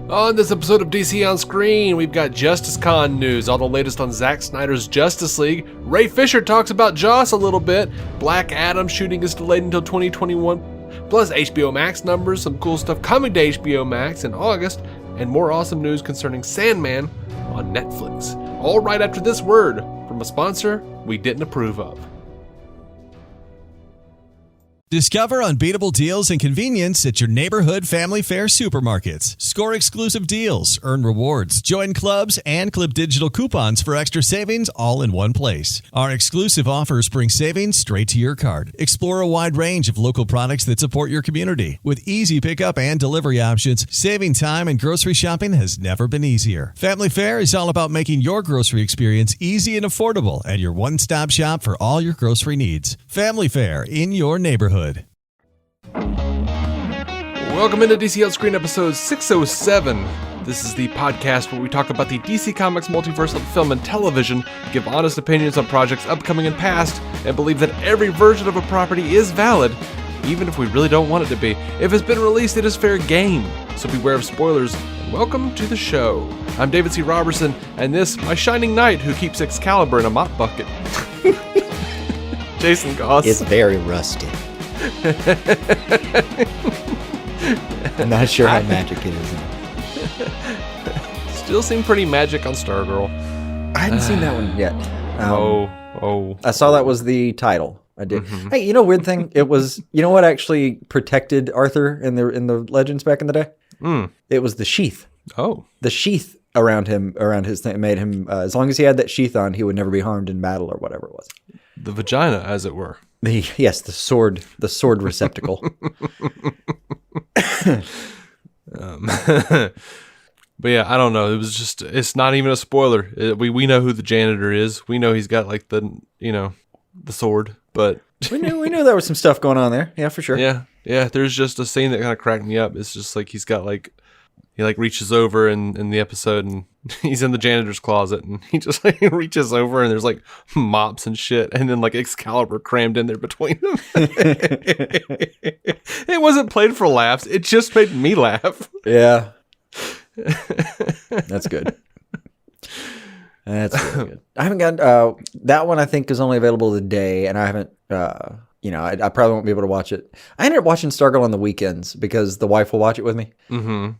On this episode of DC On Screen, we've got Justice Con news, all the latest on Zack Snyder's Justice League. Ray Fisher talks about Joss a little bit. Black Adam shooting is delayed until 2021. Plus HBO Max numbers, some cool stuff coming to HBO Max in August, and more awesome news concerning Sandman on Netflix. All right after this word from a sponsor we didn't approve of. Discover unbeatable deals and convenience at your neighborhood family fare supermarkets. Score exclusive deals, earn rewards, join clubs, and clip digital coupons for extra savings all in one place. Our exclusive offers bring savings straight to your card. Explore a wide range of local products that support your community. With easy pickup and delivery options, saving time and grocery shopping has never been easier. Family Fare is all about making your grocery experience easy and affordable and your one-stop shop for all your grocery needs. Family Fare in your neighborhood. Welcome into DC On Screen episode 607. This is the podcast where we talk about the DC Comics multiverse of film and television, give honest opinions on projects upcoming and past, and believe that every version of a property is valid, even if we really don't want it to be. If it's been released, it is fair game, so beware of spoilers, and welcome to the show. I'm David C. Robertson, and this, my shining knight who keeps Excalibur in a mop bucket. Jason Goss. It's very rusty. I'm not sure how magic it is. Still seem pretty magic on Stargirl. I hadn't seen that one yet. I saw that was the title. I did. Mm-hmm. Hey, you know, weird thing. It was. You know what actually protected Arthur in the legends back in the day? It was the sheath. Oh, the sheath around him, around his thing, made him. As long as he had that sheath on, he would never be harmed in battle or whatever it was. The vagina, as it were. Yes, the sword receptacle. But yeah, I don't know. It was just, it's not even a spoiler. We know who the janitor is. We know he's got like the sword, but we knew there was some stuff going on there. Yeah, for sure. Yeah. There's just a scene that kind of cracked me up. It's just like he's got like, he like reaches over in the episode and he's in the janitor's closet and he just like reaches over and there's like mops and shit and then like Excalibur crammed in there between them. It wasn't played for laughs. It just made me laugh. Yeah. That's good. That's really good. I haven't got that one. I think is only available today, and I haven't. I probably won't be able to watch it. I ended up watching Stargirl on the weekends because the wife will watch it with me. Mm-hmm.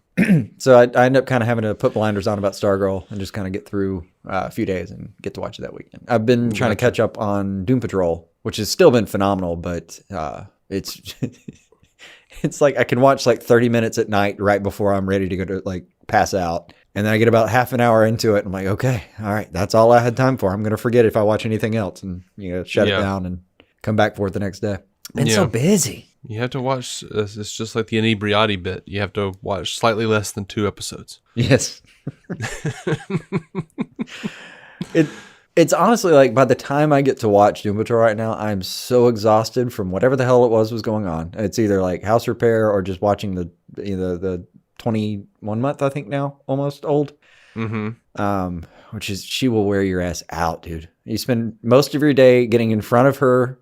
So I end up kind of having to put blinders on about Stargirl and just kind of get through a few days and get to watch it that weekend. I've been trying to catch up on Doom Patrol, which has still been phenomenal, but it's it's like I can watch like 30 minutes at night right before I'm ready to go to like pass out. And then I get about half an hour into it and I'm like, okay, all right, that's all I had time for. I'm going to forget if I watch anything else and shut it down and come back for it the next day. Been so busy. You have to watch, it's just like the inebriati bit. You have to watch slightly less than 2 episodes. Yes. It's honestly like by the time I get to watch Doom Patrol right now, I'm so exhausted from whatever the hell it was going on. It's either like house repair or just watching the 21 month, I think now, almost old. Mm-hmm. Which is, she will wear your ass out, dude. You spend most of your day getting in front of her,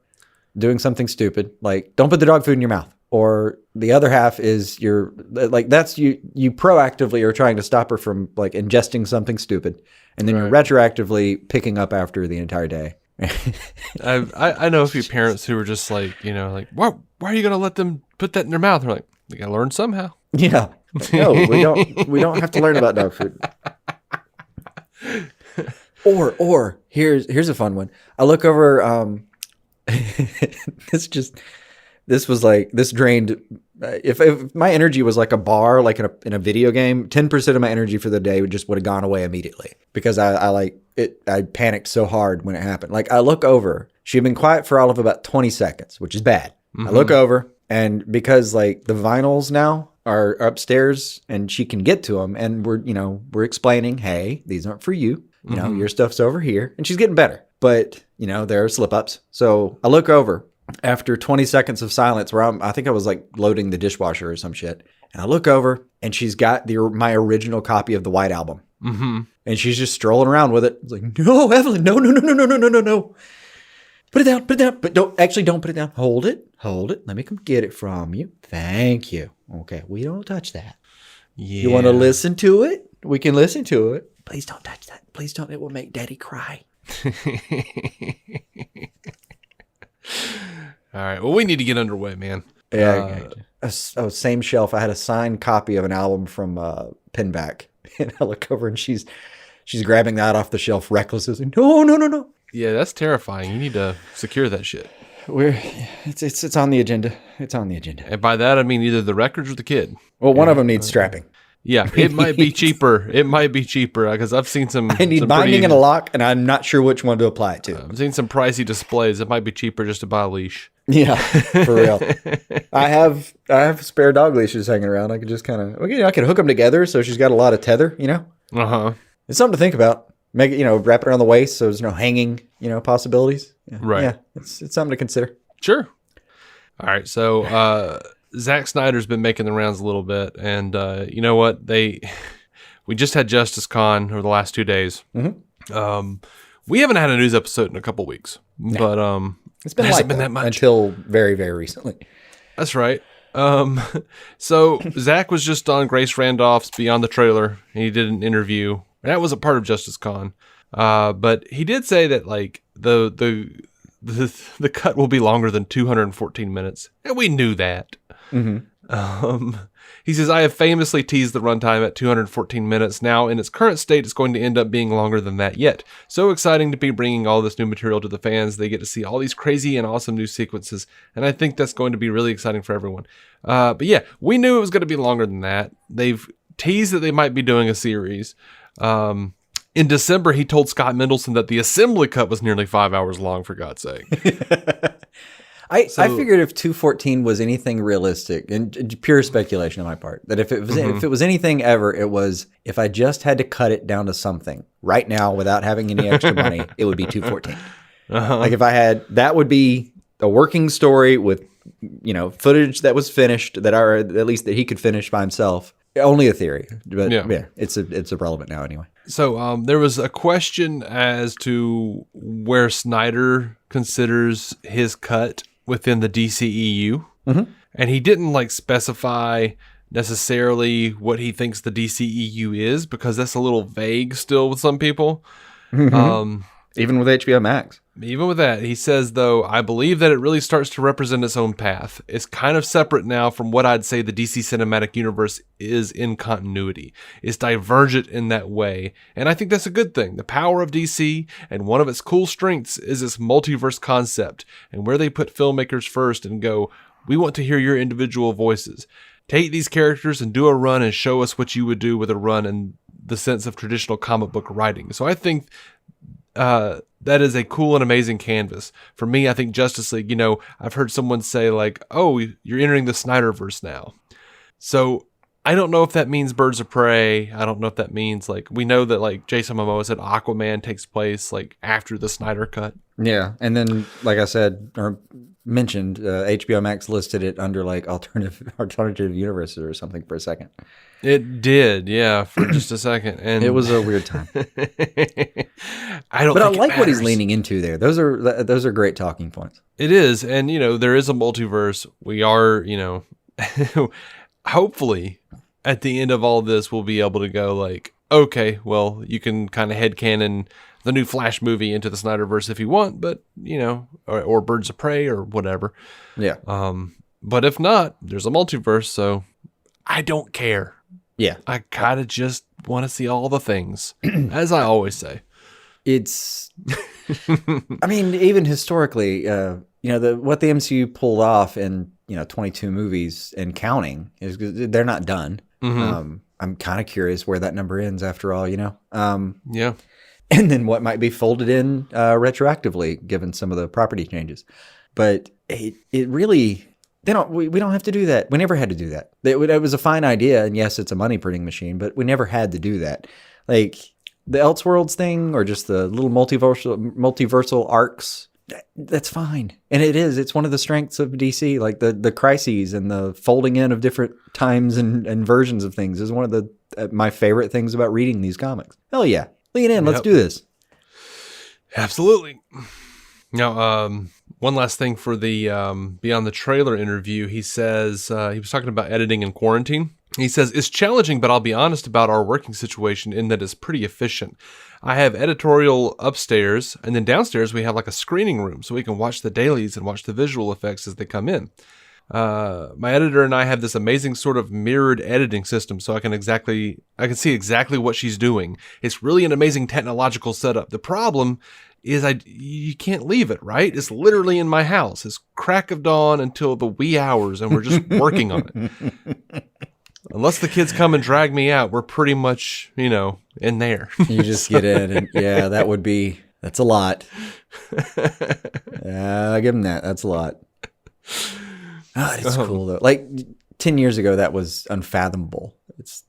doing something stupid, like don't put the dog food in your mouth. Or the other half is you proactively are trying to stop her from like ingesting something stupid. And then you're retroactively picking up after the entire day. I know a few parents who were just like, why are you going to let them put that in their mouth? They're like, they got to learn somehow. Yeah. No, we don't have to learn about dog food. Or here's a fun one. I look over, this drained, if my energy was like a bar, like in a video game, 10% of my energy for the day would have gone away immediately because I panicked so hard when it happened. Like I look over, she had been quiet for all of about 20 seconds, which is bad. Mm-hmm. I look over and because like the vinyls now are upstairs and she can get to them and we're explaining, hey, these aren't for you. Your stuff's over here and she's getting better, but there are slip ups. So I look over after 20 seconds of silence where I think I was like loading the dishwasher or some shit. And I look over and she's got my original copy of the White Album. Mm-hmm. And she's just strolling around with it. It's like, no, Evelyn, no. Put it down. But don't put it down. Hold it. Let me come get it from you. Thank you. Okay. We don't touch that. Yeah. You want to listen to it? We can listen to it. Please don't touch that. Please don't. It will make Daddy cry. All right. Well, we need to get underway, man. Yeah. Same shelf. I had a signed copy of an album from Pinback. And I look over and she's grabbing that off the shelf recklessly. No. Yeah, that's terrifying. You need to secure that shit. It's on the agenda. It's on the agenda. And by that, I mean either the records or the kid. Well, one of them needs strapping. Yeah, it might be cheaper. It might be cheaper because I've seen some. I need some binding and a lock, and I'm not sure which one to apply it to. I've seen some pricey displays. It might be cheaper just to buy a leash. Yeah, for real. I have spare dog leashes hanging around. I could just kind of, I could hook them together so she's got a lot of tether. It's something to think about. Make it, wrap it around the waist so there's no hanging, possibilities. Yeah. Right. Yeah, it's something to consider. Sure. All right. So Zack Snyder's been making the rounds a little bit, and you know what? We just had Justice Con over the last 2 days. Mm-hmm. We haven't had a news episode in a couple weeks, but it's been like that much until very, very recently. That's right. So Zack was just on Grace Randolph's Beyond the Trailer, and he did an interview. That was a part of Justice Con, but he did say that like the cut will be longer than 214 minutes, and we knew that. Mm-hmm. He says, I have famously teased the runtime at 214 minutes. Now, in its current state, it's going to end up being longer than that yet. So exciting to be bringing all this new material to the fans. They get to see all these crazy and awesome new sequences, and I think that's going to be really exciting for everyone. But yeah, we knew it was going to be longer than that. They've teased that they might be doing a series. In December, he told Scott Mendelson that the assembly cut was nearly 5 hours long, for God's sake. I figured if 214 was anything realistic, and pure speculation on my part, that if it was anything ever, it was if I just had to cut it down to something right now without having any extra money, it would be 214. Like if I had, that would be a working story with, footage that was finished that are at least that he could finish by himself. Only a theory, but yeah, it's irrelevant now anyway. So there was a question as to where Snyder considers his cut within the DCEU, and he didn't specify necessarily what he thinks the DCEU is because that's a little vague still with some people. Even with HBO Max. Even with that, he says, though, I believe that it really starts to represent its own path. It's kind of separate now from what I'd say the DC Cinematic Universe is in continuity. It's divergent in that way, and I think that's a good thing. The power of DC, and one of its cool strengths, is its multiverse concept, and where they put filmmakers first and go, we want to hear your individual voices. Take these characters and do a run and show us what you would do with a run in the sense of traditional comic book writing. So I think that is a cool and amazing canvas. For me, I think Justice League, I've heard someone say oh, you're entering the Snyderverse now. So I don't know if that means Birds of Prey. I don't know if that means we know that Jason Momoa said Aquaman takes place after the Snyder cut. Yeah. And then, like I said, or mentioned, HBO Max listed it under alternative universes or something for a second. It did, yeah, for just a second, and it was a weird time. I like what he's leaning into there. Those are great talking points. It is, and there is a multiverse. We are, hopefully, at the end of all this, we'll be able to go okay, well, you can kind of headcanon the new Flash movie into the Snyderverse if you want, but or Birds of Prey or whatever. Yeah. But if not, there's a multiverse, so I don't care. Yeah. I kind of just want to see all the things, as I always say. It's, I mean, even historically, what the MCU pulled off in, 22 movies and counting is they're not done. Mm-hmm. I'm kind of curious where that number ends after all, Yeah. And then what might be folded in retroactively, given some of the property changes. But it really... we don't have to do that. We never had to do that. It was a fine idea, and yes, it's a money printing machine, but we never had to do that. The Elseworlds thing, or just the little multiversal arcs, that's fine. And it's one of the strengths of DC, the crises and the folding in of different times and versions of things is one of my favorite things about reading these comics. Hell yeah. Lean in, let's do this. Absolutely. Now, one last thing for the Beyond the Trailer interview. He says he was talking about editing in quarantine. He says, it's challenging, but I'll be honest about our working situation in that it's pretty efficient. I have editorial upstairs, and then downstairs we have like a screening room so we can watch the dailies and watch the visual effects as they come in. My editor and I have this amazing sort of mirrored editing system, so I can see exactly what she's doing. It's really an amazing technological setup. The problem is you can't leave it, right? It's literally in my house. It's crack of dawn until the wee hours, and we're just working on it. Unless the kids come and drag me out, we're pretty much, in there. You just get in, and that's a lot. I give them that. That's a lot. Oh, it's cool though. Like 10 years ago, that was unfathomable. It's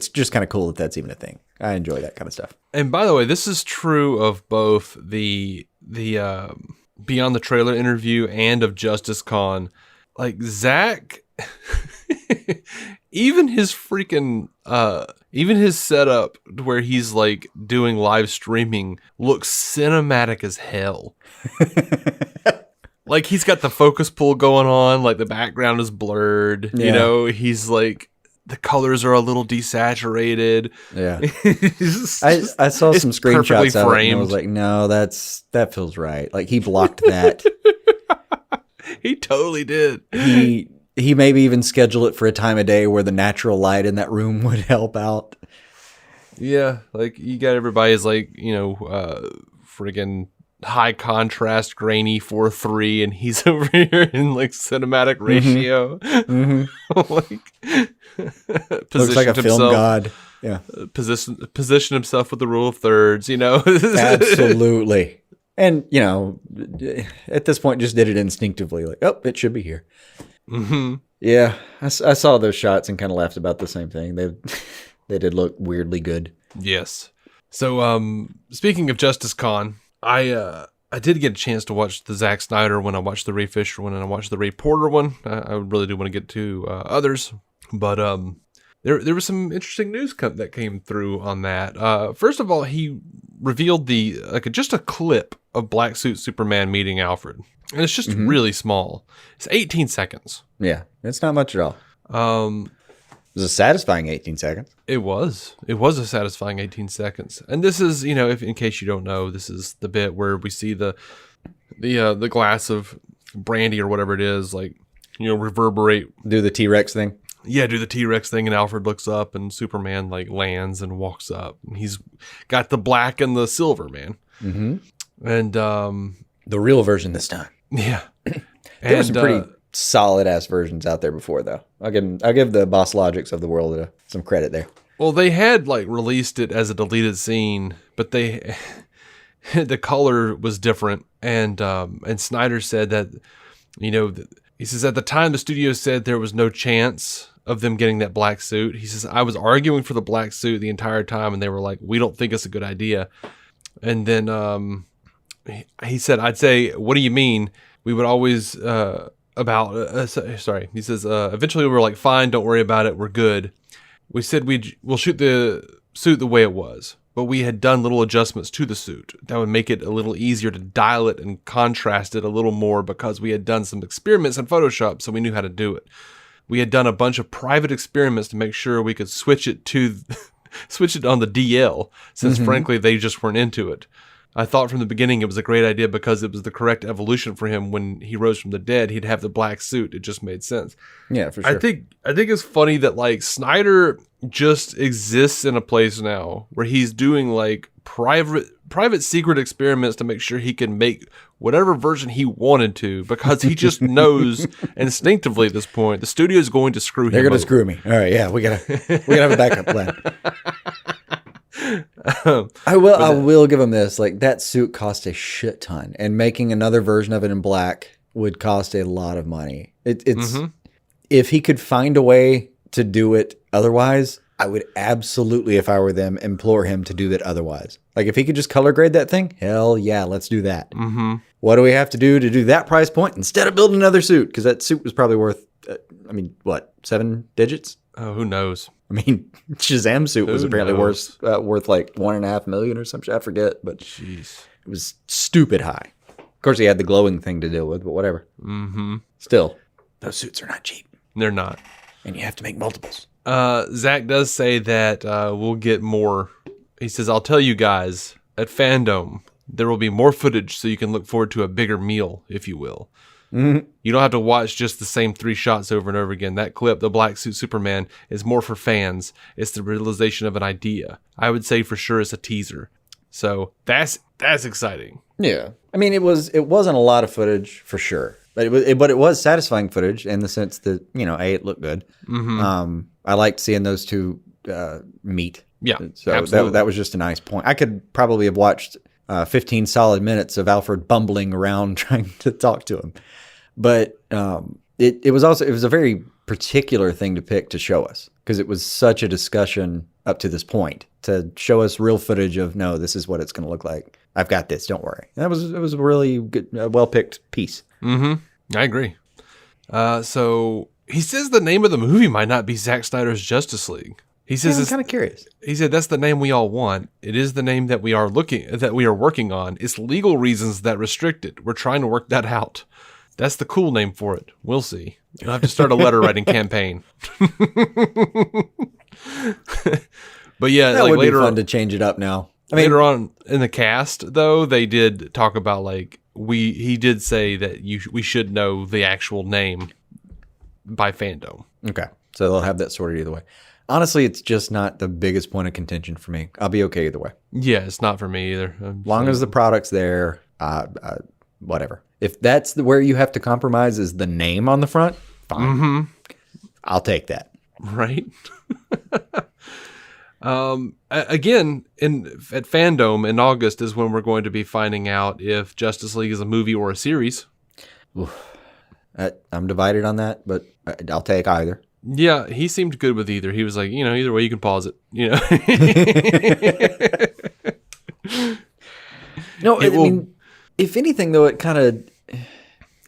just kind of cool that that's even a thing. I enjoy that kind of stuff. And by the way, this is true of both the Beyond the Trailer interview and of Justice Con. Like Zack, even his setup where he's like doing live streaming looks cinematic as hell. Like he's got the focus pull going on, like the background is blurred. Yeah. He's like the colors are a little desaturated. Yeah. I saw some screenshots of it and I was like, no, that feels right. Like he blocked that. He totally did. He maybe even scheduled it for a time of day where the natural light in that room would help out. Yeah, like you got everybody's like, friggin' high contrast grainy 4:3 and he's over here in like cinematic ratio. Like looks like a film god. Yeah. Position himself with the rule of thirds, Absolutely. And, at this point just did it instinctively. Like, oh, it should be here. Mm-hmm. Yeah. I saw those shots and kind of laughed about the same thing. They did look weirdly good. Yes. So, speaking of Justice Con, I did get a chance to watch the Zack Snyder one. I watched the Ray Fisher one and I watched the Ray Porter one. I really do want to get to others, but there was some interesting news that came through on that. First of all, he revealed just a clip of Black Suit Superman meeting Alfred, and it's just really small. It's 18 seconds. Yeah, it's not much at all. It was a satisfying 18 seconds. It was a satisfying 18 seconds. And this is, if in case you don't know, this is the bit where we see the glass of brandy or whatever it is, like, reverberate. Do the T-Rex thing? Yeah, do the T-Rex thing, and Alfred looks up, and Superman, like, lands and walks up. And he's got the black and the silver, man. Mm-hmm. And the real version this time. Yeah. There were some pretty solid-ass versions out there before, though. I'll give the Boss Logics of the world some credit there. Well, they had like released it as a deleted scene, but the color was different, and Snyder said that, he says at the time the studio said there was no chance of them getting that black suit. He says I was arguing for the black suit the entire time, and they were like, we don't think it's a good idea. And then he said, I'd say, what do you mean? We would always he says, eventually we were like, fine, don't worry about it, we're good. We said we'll shoot the suit the way it was, but we had done little adjustments to the suit that would make it a little easier to dial it and contrast it a little more because we had done some experiments in Photoshop, so we knew how to do it. We had done a bunch of private experiments to make sure we could switch it on the DL, since frankly they just weren't into it. I thought from the beginning it was a great idea because it was the correct evolution for him. When he rose from the dead, he'd have the black suit. It just made sense. Yeah, for sure. I think it's funny that like Snyder just exists in a place now where he's doing like private secret experiments to make sure he can make whatever version he wanted to, because he just knows instinctively at this point the studio is going to screw him. They're going to screw me. All right, yeah, we gotta have a backup plan. I will give him this. Like, that suit cost a shit ton, and making another version of it in black would cost a lot of money. It's if he could find a way to do it otherwise, I would absolutely, if I were them, implore him to do that otherwise. Like, if he could just color grade that thing, hell yeah, let's do that. Mm-hmm. What do we have to do that price point instead of building another suit? Because that suit was probably worth, 7 digits? Oh, who knows? I mean, Shazam's suit was apparently worth like $1.5 million or something. I forget, but jeez, it was stupid high. Of course, he had the glowing thing to deal with, but whatever. Mm-hmm. Still, those suits are not cheap. They're not, and you have to make multiples. Zack does say that we'll get more. He says, I'll tell you guys, at Fandom, there will be more footage so you can look forward to a bigger meal, if you will. Mm-hmm. You don't have to watch just the same 3 shots over and over again. That clip, the Black Suit Superman, is more for fans. It's the realization of an idea. I would say for sure it's a teaser. So that's exciting. Yeah. I mean, it wasn't a lot of footage for sure. But it was satisfying footage in the sense that, it looked good. Mm-hmm. I liked seeing those two meet. Yeah, so absolutely. that was just a nice point. I could probably have watched 15 solid minutes of Alfred bumbling around trying to talk to him. But it was a very particular thing to pick to show us because it was such a discussion up to this point to show us real footage of, no, this is what it's going to look like. I've got this. Don't worry. And it was a really good, well-picked piece. Mm-hmm. I agree. So he says the name of the movie might not be Zack Snyder's Justice League. He says I'm kind of curious. He said that's the name we all want. It is the name that we are working on. It's legal reasons that restrict it. We're trying to work that out. That's the cool name for it. We'll see. You'll have to start a letter writing campaign. But yeah, that like would later be fun on to change it up now. Later on in the cast, though, they did talk about he did say that we should know the actual name by Fandom. Okay, so they'll have that sorted either way. Honestly, it's just not the biggest point of contention for me. I'll be okay either way. Yeah, it's not for me either. Long as the product's there, whatever. If that's where you have to compromise is the name on the front, fine. Mm-hmm. I'll take that. Right. Again, at Fandom in August is when we're going to be finding out if Justice League is a movie or a series. Oof. I'm divided on that, but I'll take either. Yeah, he seemed good with either. He was like, either way you can pause it. No, I mean, if anything, though, it kind of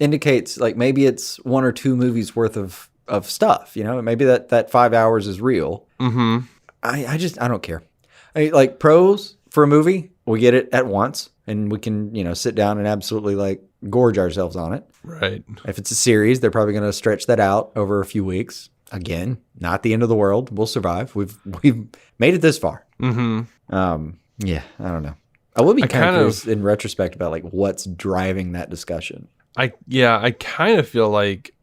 indicates like maybe it's 1 or 2 movies worth of stuff. Maybe that 5 hours is real. Mm-hmm. I don't care. Like pros for a movie, we get it at once, and we can sit down and absolutely gorge ourselves on it. Right. If it's a series, they're probably going to stretch that out over a few weeks. Again, not the end of the world. We'll survive. We've made it this far. Mm-hmm. Yeah, I don't know. I will be kind of curious in retrospect about what's driving that discussion. I kind of feel like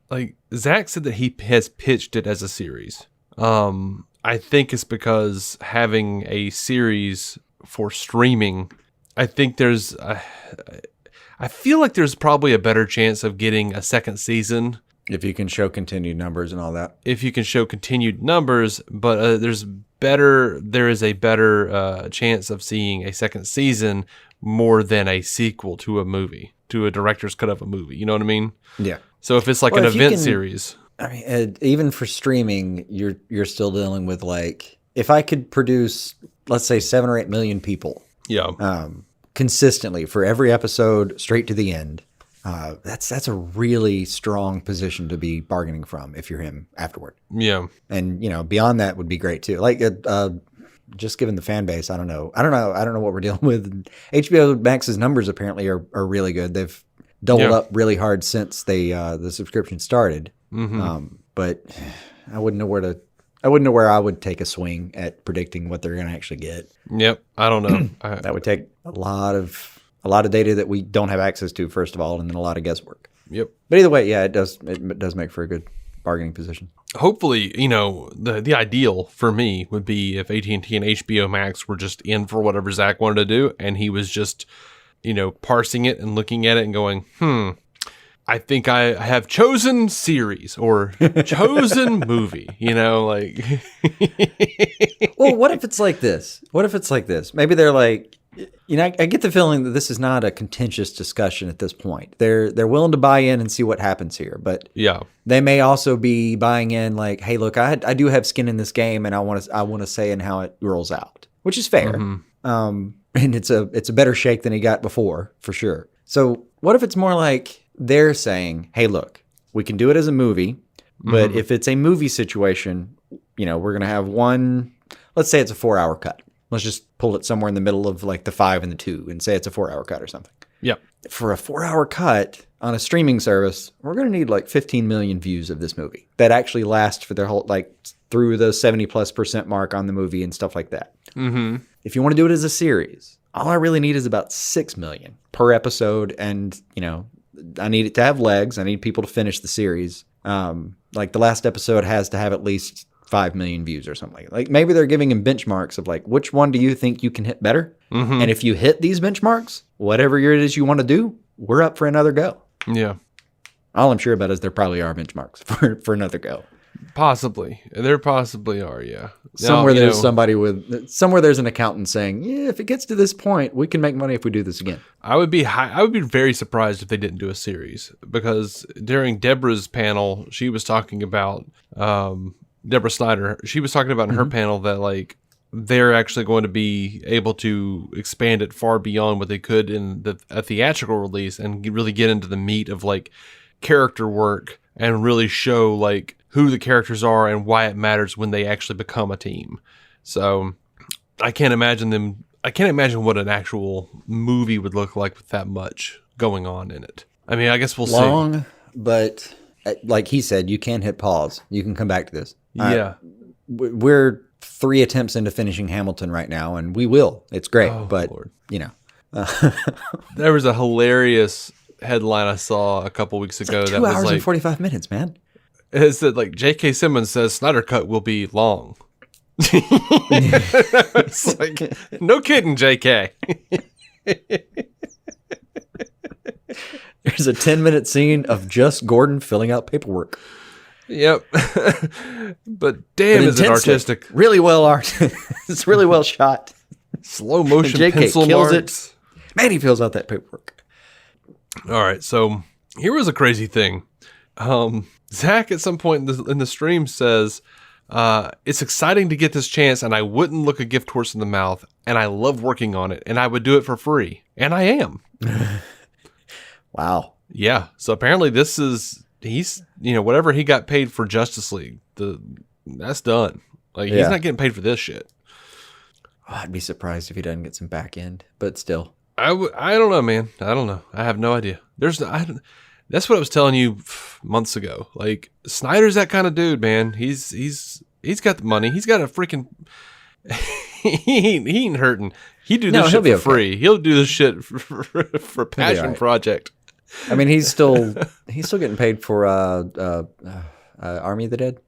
Zack said that he has pitched it as a series. I think it's because having a series for streaming, I think I feel like there's probably a better chance of getting a second season. If you can show continued numbers and all that. If you can show continued numbers, but there is a better chance of seeing a second season more than a sequel to a movie, to a director's cut of a movie. You know what I mean? Yeah. So if it's an event series. I mean, even for streaming, you're still dealing with if I could produce, let's say 7 or 8 million people. Yeah. Consistently for every episode straight to the end. That's a really strong position to be bargaining from if you're him afterward. Yeah. And, beyond that would be great too. Just given the fan base, I don't know what we're dealing with. HBO Max's numbers apparently are really good. They've doubled up really hard since the subscription started. Mm-hmm. But I wouldn't know where I would take a swing at predicting what they're going to actually get. Yep. I don't know. That would take a lot of data that we don't have access to, first of all, and then a lot of guesswork. Yep. But either way, yeah, it does make for a good bargaining position. Hopefully, the ideal for me would be if AT&T and HBO Max were just in for whatever Zack wanted to do, and he was just, parsing it and looking at it and going, I think I have chosen series or chosen movie, Well, what if it's like this? Maybe they're I get the feeling that this is not a contentious discussion at this point. They're willing to buy in and see what happens here, but yeah, they may also be buying in hey, look, I do have skin in this game, and I want to say in how it rolls out, which is fair. Mm-hmm. And it's a better shake than he got before, for sure. So what if it's more they're saying, hey, look, we can do it as a movie, but if it's a movie situation, we're going to have one, let's say it's a 4-hour cut. Let's just pull it somewhere in the middle of the 5 and the 2 and say it's a 4-hour cut or something. Yep. for a 4-hour cut on a streaming service, we're going to need like 15 million views of this movie that actually last for their whole, like through the 70+% mark on the movie and stuff like that. Mm-hmm. If you want to do it as a series, all I really need is about 6 million per episode. And, I need it to have legs. I need people to finish the series. Like the last episode has to have at least 5 million views or something. Like maybe they're giving him benchmarks of like, which one do you think you can hit better? Mm-hmm. And if you hit these benchmarks, whatever it is you want to do, we're up for another go. Yeah. All I'm sure about is there probably are benchmarks for another go. Possibly. There possibly are, yeah. Somewhere somewhere there's an accountant saying, yeah, if it gets to this point, we can make money if we do this again. I would be very surprised if they didn't do a series, because during Deborah's panel, she was talking about Deborah Snyder. She was talking about in her panel that like they're actually going to be able to expand it far beyond what they could in a theatrical release and really get into the meat of like character work and really show like who the characters are and why it matters when they actually become a team. So I can't imagine what an actual movie would look like with that much going on in it. I mean, I guess we'll see. Long, but like he said, you can hit pause. You can come back to this. Yeah. We're 3 attempts into finishing Hamilton right now, and we will. It's great, but Lord. There was a hilarious headline I saw a couple weeks ago like 2 that was hours like and 45 minutes, man. It said like J.K. Simmons says Snyder Cut will be long. It's like, no kidding, J.K. There's a 10-minute scene of just Gordon filling out paperwork. Yep. But damn, is it artistic. Really well art. It's really well shot. Slow motion JK pencil kills marks. it. Man, he fills out that paperwork. All right, so here was a crazy thing. Zack at some point in the stream says, it's exciting to get this chance, and I wouldn't look a gift horse in the mouth, and I love working on it, and I would do it for free. And I am. Wow. Yeah. So apparently he's whatever he got paid for Justice League, that's done. Like he's not getting paid for this shit. Oh, I'd be surprised if he doesn't get some back end, but still. I don't know, man. I don't know. I have no idea. That's what I was telling you months ago. Like Snyder's that kind of dude, man. He's got the money. He's got a freaking. he ain't hurting. He do this shit for free. He'll do this shit for passion project. I mean, he's still getting paid for Army of the Dead.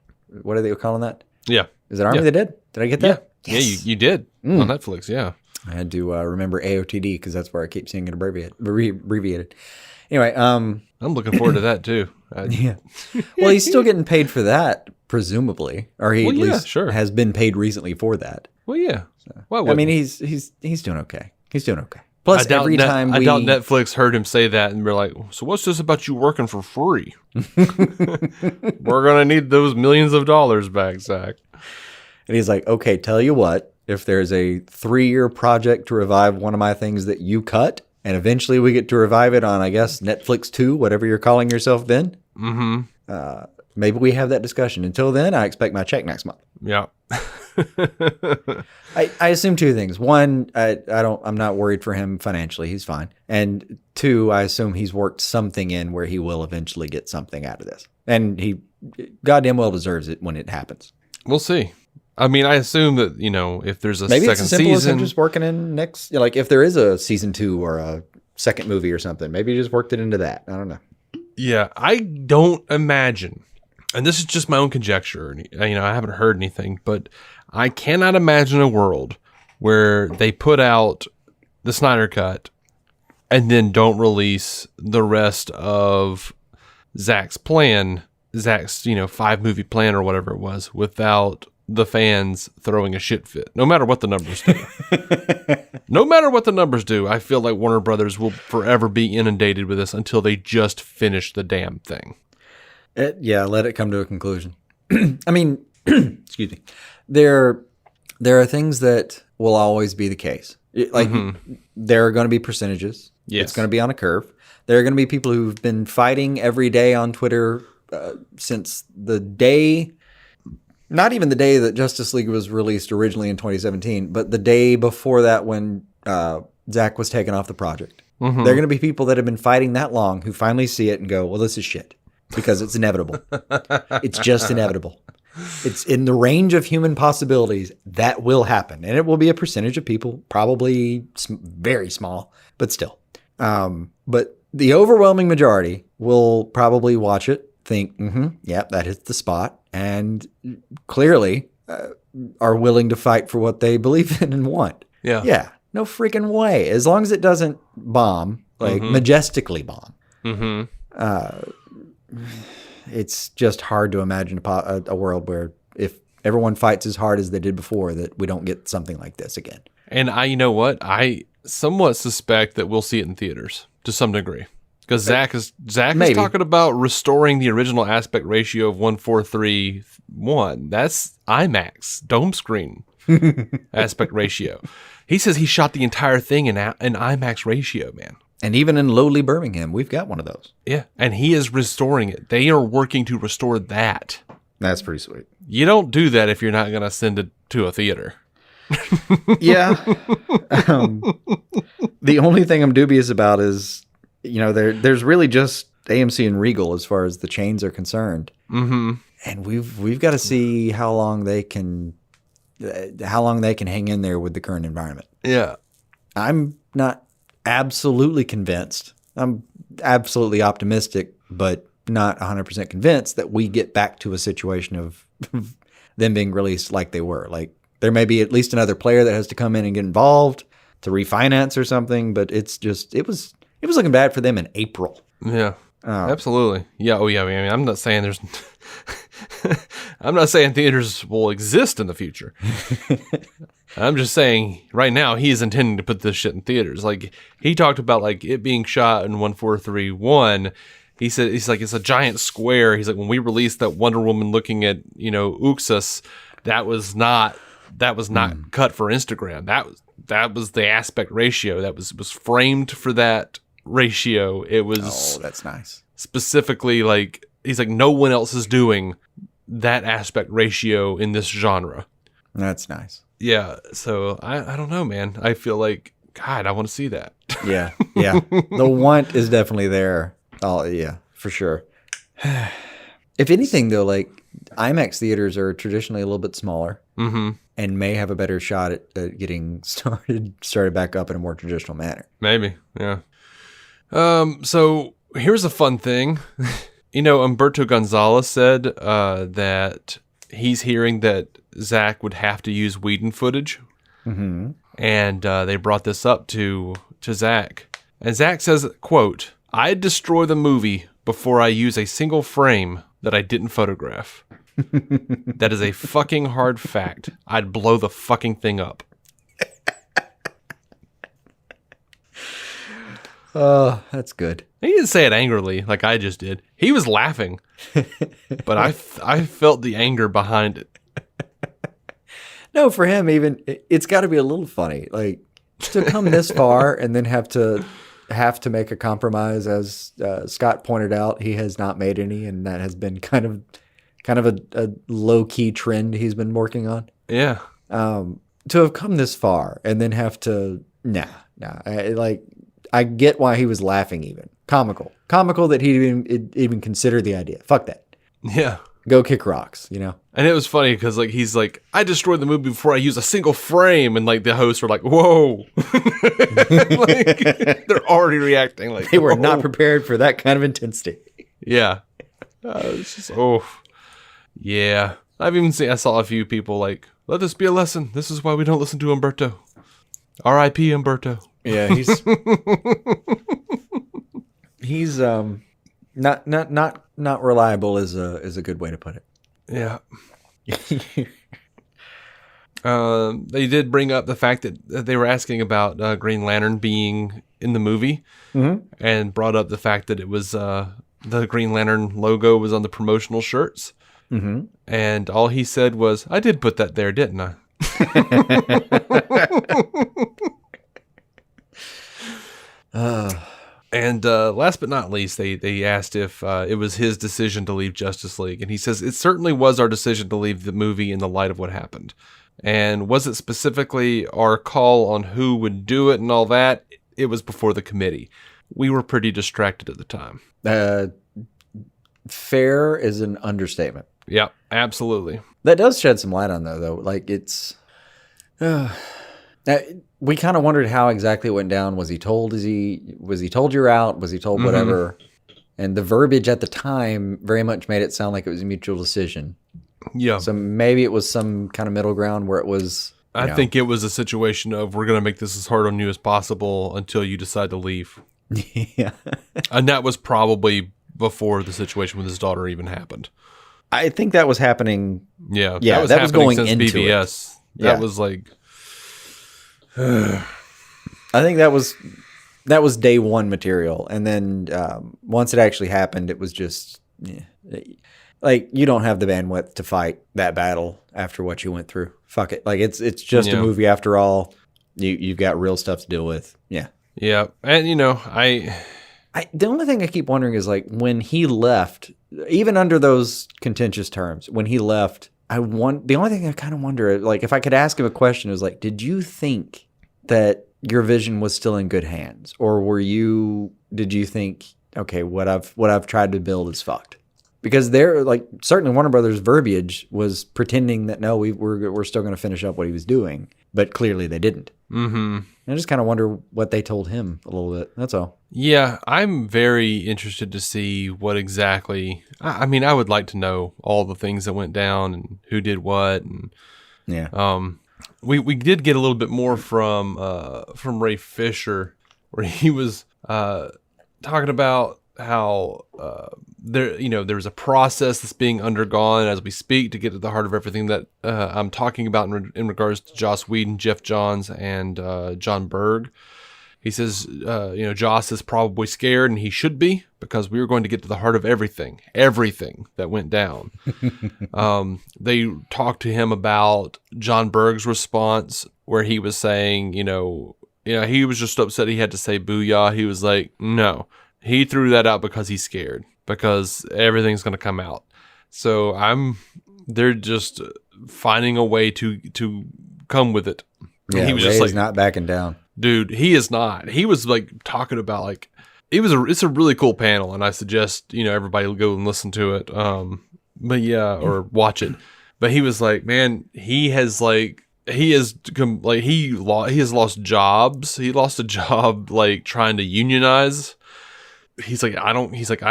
What are they calling that? Yeah. Is it Army of the Dead? Did I get that? Yeah. Yes. Yeah, you did on Netflix. Yeah. I had to remember AOTD because that's where I keep seeing it abbreviated. Anyway, I'm looking forward to that too. Yeah. Well, he's still getting paid for that, presumably, or he at least has been paid recently for that. Well, yeah. So, I mean, he's doing okay. He's doing okay. Plus, I doubt Netflix heard him say that and we're like, so what's this about you working for free? We're gonna need those millions of dollars back, Zach. And he's like, okay, tell you what, if there's a 3-year project to revive one of my things that you cut, and eventually we get to revive it on, I guess, Netflix 2, whatever you're calling yourself then. Mm-hmm. Maybe we have that discussion. Until then, I expect my check next month. Yeah. I assume 2 things. One, I'm not worried for him financially. He's fine. And 2, I assume he's worked something in where he will eventually get something out of this. And he goddamn well deserves it when it happens. We'll see. I mean, I assume that, if there's a second season. Maybe it's as simple as him just working in next, like if there is a season 2 or a second movie or something, maybe he just worked it into that. I don't know. Yeah, I don't imagine, and this is just my own conjecture, I haven't heard anything, but I cannot imagine a world where they put out the Snyder Cut and then don't release the rest of Zack's 5-movie plan or whatever it was, without the fans throwing a shit fit, no matter what the numbers do. No matter what the numbers do, I feel like Warner Brothers will forever be inundated with this until they just finish the damn thing. Let it come to a conclusion. I mean, excuse me. There are things that will always be the case. There are going to be percentages. Yes. It's going to be on a curve. There are going to be people who've been fighting every day on Twitter since the day... Not even the day that Justice League was released originally in 2017, but the day before that when Zack was taken off the project. They're going to be people that have been fighting that long who finally see it and go, well, this is shit, because it's inevitable. It's just inevitable. It's in the range of human possibilities that will happen. And it will be a percentage of people, probably very small, but still. But the overwhelming majority will probably watch it, think, yep, that hits the spot, and clearly are willing to fight for what they believe in and want. Yeah. Yeah. No freaking way. As long as it doesn't bomb, like majestically bomb. It's just hard to imagine a world where if everyone fights as hard as they did before, that we don't get something like this again. And you know what? I somewhat suspect that we'll see it in theaters to some degree. Because Zack is talking about restoring the original aspect ratio of 1:4:3:1. That's IMAX, dome screen aspect ratio. He says he shot the entire thing in IMAX ratio, man. And even in lowly Birmingham, we've got one of those. Yeah, and he is restoring it. They are working to restore that. That's pretty sweet. You don't do that if you're not going to send it to a theater. Yeah. The only thing I'm dubious about is, there's really just AMC and Regal as far as the chains are concerned. And we've got to see how long they can hang in there with the current environment. Yeah. I'm not absolutely convinced. I'm absolutely optimistic, but not 100% convinced that we get back to a situation of them being released like they were. Like, there may be at least another player that has to come in and get involved to refinance or something, but it was looking bad for them in April. Yeah. Absolutely. Yeah. Oh yeah. I mean, I'm not saying I'm not saying theaters will exist in the future. I'm just saying right now he's intending to put this shit in theaters. Like, he talked about like it being shot in 1:4:3:1. He said it's like it's a giant square. He's like, when we released that Wonder Woman looking at Uxas, that was not cut for Instagram. That was the aspect ratio. That was framed for that ratio. It was that's nice. Specifically, like, he's like, no one else is doing that aspect ratio in this genre. That's nice. Yeah. So I don't know, man. I feel like, God, I want to see that. Yeah. Yeah. The want is definitely there. Oh yeah, for sure. If anything though, like, IMAX theaters are traditionally a little bit smaller and may have a better shot at getting started back up in a more traditional manner. Maybe. Yeah. So here's a fun thing. Humberto Gonzalez said that he's hearing that Zack would have to use Whedon footage. And they brought this up to Zack. And Zack says, quote, "I'd destroy the movie before I use a single frame that I didn't photograph. That is a fucking hard fact. I'd blow the fucking thing up." Oh, that's good. He didn't say it angrily like I just did. He was laughing, but I felt the anger behind it. No, for him, even it's got to be a little funny, like, to come this far and then have to make a compromise. As Scott pointed out, he has not made any, and that has been kind of a low key trend he's been working on. Yeah. To have come this far and then have to I get why he was laughing. Even comical that he even considered the idea. Fuck that. Yeah. Go kick rocks, And it was funny because, like, he's like, "I destroyed the movie before I use a single frame," and like the hosts were like, "Whoa!" Like, they're already reacting like they were not "Whoa." prepared for that kind of intensity. Yeah. It's just, yeah. I saw a few people like, "Let this be a lesson. This is why we don't listen to Humberto. R.I.P. Humberto." Yeah, he's not reliable is a good way to put it. Yeah. They did bring up the fact that they were asking about Green Lantern being in the movie, and brought up the fact that it was the Green Lantern logo was on the promotional shirts. And all he said was, "I did put that there, didn't I?" And last but not least, they asked if it was his decision to leave Justice League. And he says, "It certainly was our decision to leave the movie in the light of what happened. And was it specifically our call on who would do it and all that? it was before the committee. We were pretty distracted at the time. Fair is an understatement. Yeah, absolutely. That does shed some light on though. Like it's, we kind of wondered how exactly it went down. Was he told? Was he told you're out? Was he told whatever? And the verbiage at the time very much made it sound like it was a mutual decision. Yeah. So maybe it was some kind of middle ground where it was. I think it was a situation of we're going to make this as hard on you as possible until you decide to leave. Yeah. And that was probably before the situation with his daughter even happened. I think that was happening. Yeah. Yeah, that was going into BBS. It. That was like. I think that was day one material. And then once it actually happened, it was just. Yeah, like, you don't have the bandwidth to fight that battle after what you went through. Fuck it. Like, it's just a movie after all. You've got real stuff to deal with. Yeah. Yeah. And, the only thing I keep wondering is, like, when he left, even under those contentious terms, when he left, the only thing I kind of wonder, like, if I could ask him a question, is like, did you think that your vision was still in good hands? Or did you think, okay, what I've tried to build is fucked? Because they're like, certainly Warner Brothers verbiage was pretending that no, we're still going to finish up what he was doing, but clearly they didn't. Mm-hmm. I just kind of wonder what they told him a little bit. That's all. Yeah, I'm very interested to see what exactly. I mean, I would like to know all the things that went down and who did what, and we did get a little bit more from Ray Fisher, where he was talking about how there's a process that's being undergone as we speak to get to the heart of everything that I'm talking about in regards to Joss Whedon, Jeff Johns, and John Berg. He says, Joss is probably scared, and he should be, because we were going to get to the heart of everything that went down. They talked to him about John Berg's response, where he was saying, he was just upset he had to say booyah. He was like, no. He threw that out because he's scared, because everything's going to come out. So they're just finding a way to come with it. Yeah, he was Ray's just like, not backing down. Dude, he is not. He was like talking about like, it's a really cool panel, and I suggest, everybody go and listen to it. Or watch it. But he was like, man, he has lost jobs. He lost a job like trying to unionize. He's like, I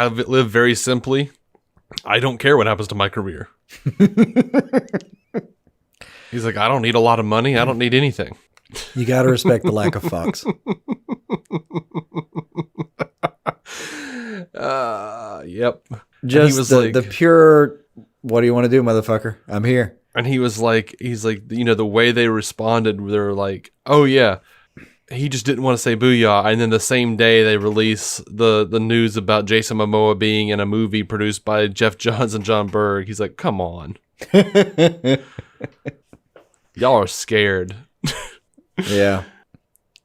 live very simply. I don't care what happens to my career. He's like, I don't need a lot of money. I don't need anything. You got to respect the lack of fucks. Yep. Just the pure, what do you want to do, motherfucker? I'm here. And he's like, the way they responded, they were like, oh yeah, he just didn't want to say booyah. And then the same day they release the news about Jason Momoa being in a movie produced by Jeff Johns and John Berg. He's like, come on. Y'all are scared. Yeah.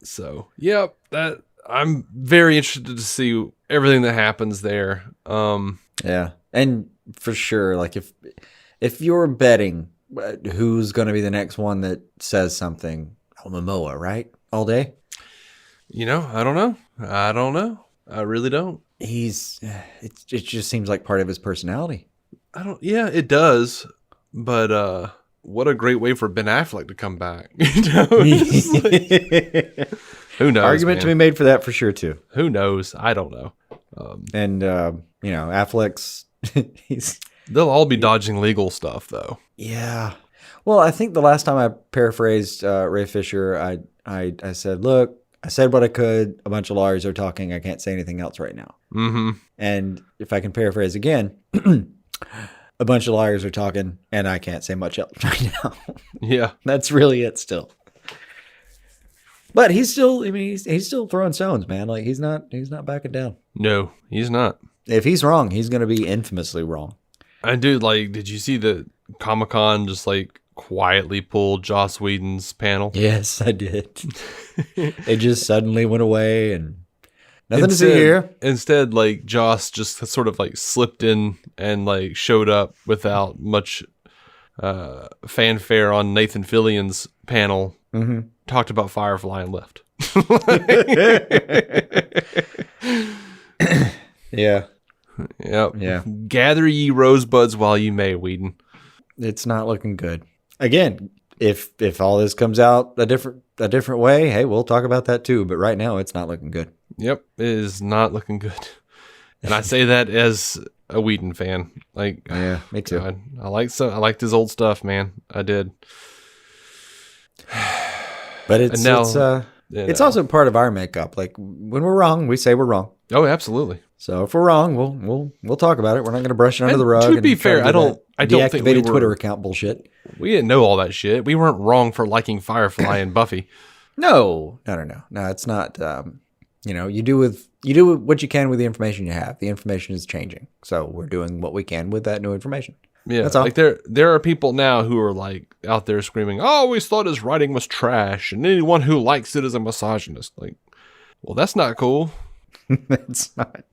So, yep, that I'm very interested to see everything that happens there. Yeah. And for sure, like if you're betting who's going to be the next one that says something, Momoa, right? All day? I don't know. I really don't. It just seems like part of his personality. Yeah, it does. But what a great way for Ben Affleck to come back. Who knows? Argument to be made for that for sure too. Who knows? I don't know. Affleck's they'll all be dodging legal stuff though. Yeah. Well, I think the last time I paraphrased Ray Fisher, I said, look, I said what I could. A bunch of lawyers are talking. I can't say anything else right now. Mm-hmm. And if I can paraphrase again, a bunch of lawyers are talking, and I can't say much else right now. Yeah. That's really it still. But he's still, he's still throwing stones, man. Like, he's not backing down. No, he's not. If he's wrong, he's going to be infamously wrong. I do. Like, did you see the Comic-Con just like quietly pulled Joss Whedon's panel? Yes, I did. It just suddenly went away and nothing to see here. Instead, like, Joss just sort of like slipped in and like showed up without much fanfare on Nathan Fillion's panel. Mm-hmm. Talked about Firefly and left. Yeah. Yep. Yeah. Gather ye rosebuds while you may, Whedon. It's not looking good. Again, if all this comes out a different way, hey, we'll talk about that too. But right now, it's not looking good. Yep, it is not looking good. And I say that as a Whedon fan. Like, yeah, me too. God, I liked his old stuff, man. I did. But it's also part of our makeup. Like when we're wrong, we say we're wrong. Oh, absolutely. So if we're wrong, we'll talk about it. We're not going to brush it under the rug. To be fair, I don't think we were, Twitter account bullshit. We didn't know all that shit. We weren't wrong for liking Firefly and Buffy. No. It's not. You do what you can with the information you have. The information is changing, so we're doing what we can with that new information. Yeah, that's all. Like there are people now who are like out there screaming, "Oh, I always thought his writing was trash, and anyone who likes it is a misogynist." Like, well, that's not cool. It's not.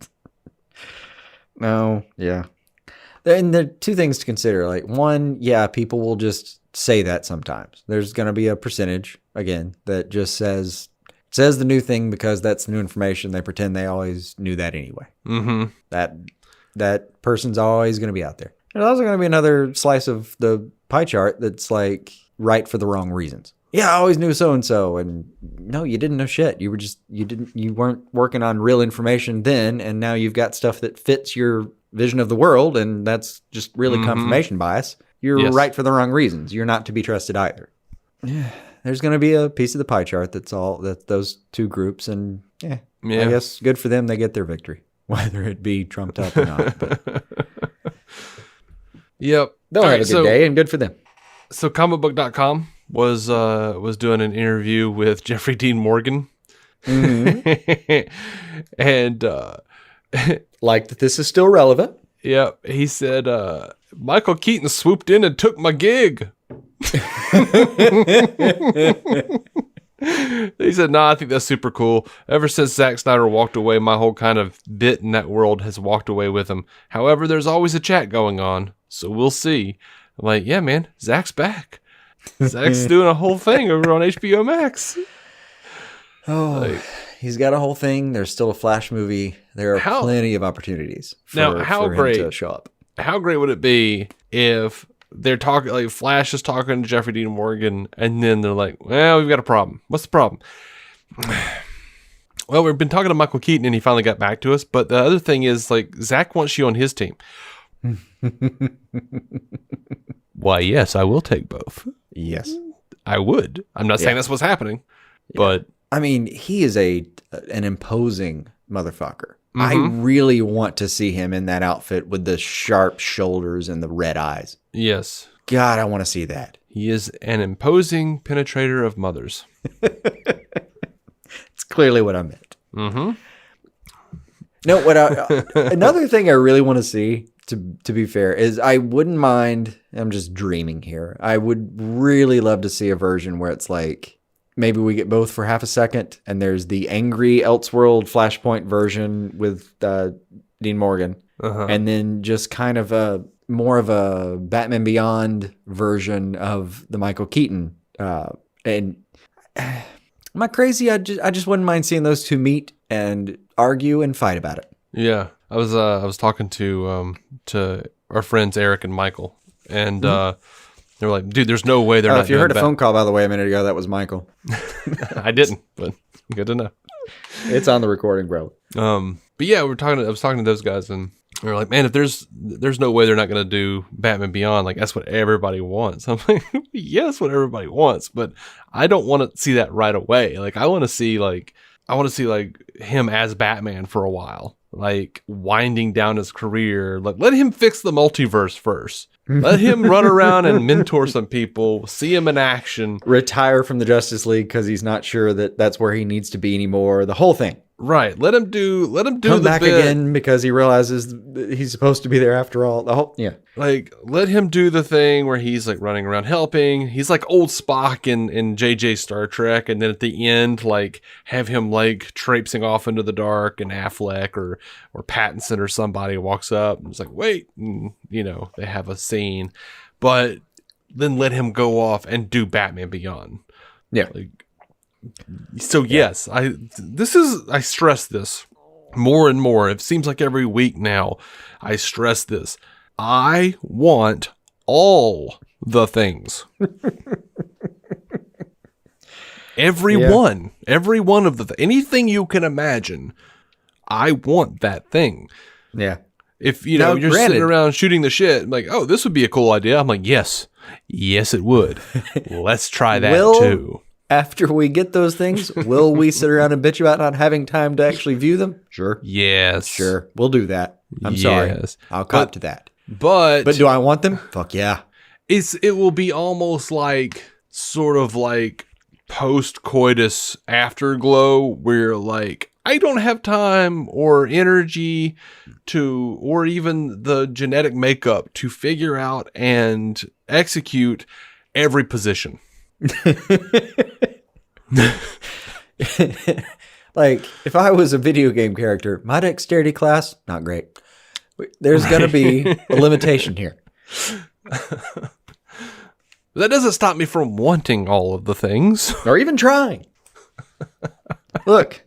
No, yeah. And there are two things to consider. Like one, yeah, people will just say that sometimes. There's going to be a percentage again that just says the new thing because that's new information. They pretend they always knew that anyway. Mm-hmm. That person's always going to be out there. There's also going to be another slice of the pie chart that's like right for the wrong reasons. Yeah, I always knew so and so, and no, you didn't know shit. You weren't working on real information then, and now you've got stuff that fits your vision of the world, and that's just really confirmation bias. You're right for the wrong reasons. You're not to be trusted either. Yeah, there's going to be a piece of the pie chart that's those two groups, and I guess good for them. They get their victory, whether it be trumped up or not. But yep, they'll have a good day, and good for them. So comicbook.com was doing an interview with Jeffrey Dean Morgan. Mm-hmm. And like that this is still relevant. Yeah, he said Michael Keaton swooped in and took my gig. He said, "Nah, I think that's super cool. Ever since Zack Snyder walked away, my whole kind of bit in that world has walked away with him. However, there's always a chat going on, so we'll see." I'm like, yeah, man, Zack's back. Zack's doing a whole thing over on HBO Max. Oh, he's got a whole thing. There's still a Flash movie. There are plenty of opportunities for him to show up. How great would it be if they're talking, like Flash is talking to Jeffrey Dean Morgan, and then they're like, well, we've got a problem. What's the problem? Well, we've been talking to Michael Keaton, and he finally got back to us. But the other thing is, like, Zack wants you on his team. Why, yes, I will take both. Yes, I would. I'm not saying that's what's happening, but I mean, he is an imposing motherfucker. Mm-hmm. I really want to see him in that outfit with the sharp shoulders and the red eyes. Yes. God, I want to see that. He is an imposing penetrator of mothers. It's clearly what I meant. Mm-hmm. No, another thing I really want to see, to be fair, is I wouldn't mind, I'm just dreaming here, I would really love to see a version where it's like, maybe we get both for half a second, and there's the angry Elseworld Flashpoint version with Dean Morgan, and then just kind of more of a Batman Beyond version of the Michael Keaton. And am I crazy? I just wouldn't mind seeing those two meet and argue and fight about it. Yeah, I was talking to our friends Eric and Michael, and they were like, "Dude, there's no way they're not." If you heard a phone call, by the way, a minute ago, that was Michael. I didn't, but good to know. It's on the recording, bro. But yeah, I was talking to those guys, and they were like, "Man, if there's no way they're not going to do Batman Beyond, like that's what everybody wants." I'm like, "Yeah, that's what everybody wants, but I don't want to see that right away. Like, I want to see him as Batman for a while." Like winding down his career. Like, let him fix the multiverse first. Let him run around and mentor some people. See him in action. Retire from the Justice League because he's not sure that that's where he needs to be anymore. The whole thing. Right. Let him do come back again because he realizes that he's supposed to be there after all. Like, let him do the thing where he's like running around helping. He's like old Spock in JJ Star Trek, and then at the end, like have him like traipsing off into the dark, and Affleck or Pattinson or somebody walks up and it's like, wait, and, they have a scene, but then let him go off and do Batman Beyond. Yeah. Like, So yes, I stress this more and more. It seems like every week now I stress this. I want all the things. Every one of anything you can imagine, I want that thing. Yeah. If you're sitting around shooting the shit, like, oh, this would be a cool idea. I'm like, yes, it would. Let's try that too. After we get those things, will we sit around and bitch about not having time to actually view them? Sure. Yes. Sure. We'll do that. I'm sorry. I'll cop to that. But do I want them? Fuck yeah. It will be almost like sort of like post-coitus afterglow where like I don't have time or energy to, or even the genetic makeup to figure out and execute every position. Like, if I was a video game character, my dexterity class, not great. There's going to be a limitation here. That doesn't stop me from wanting all of the things. Or even trying. Look.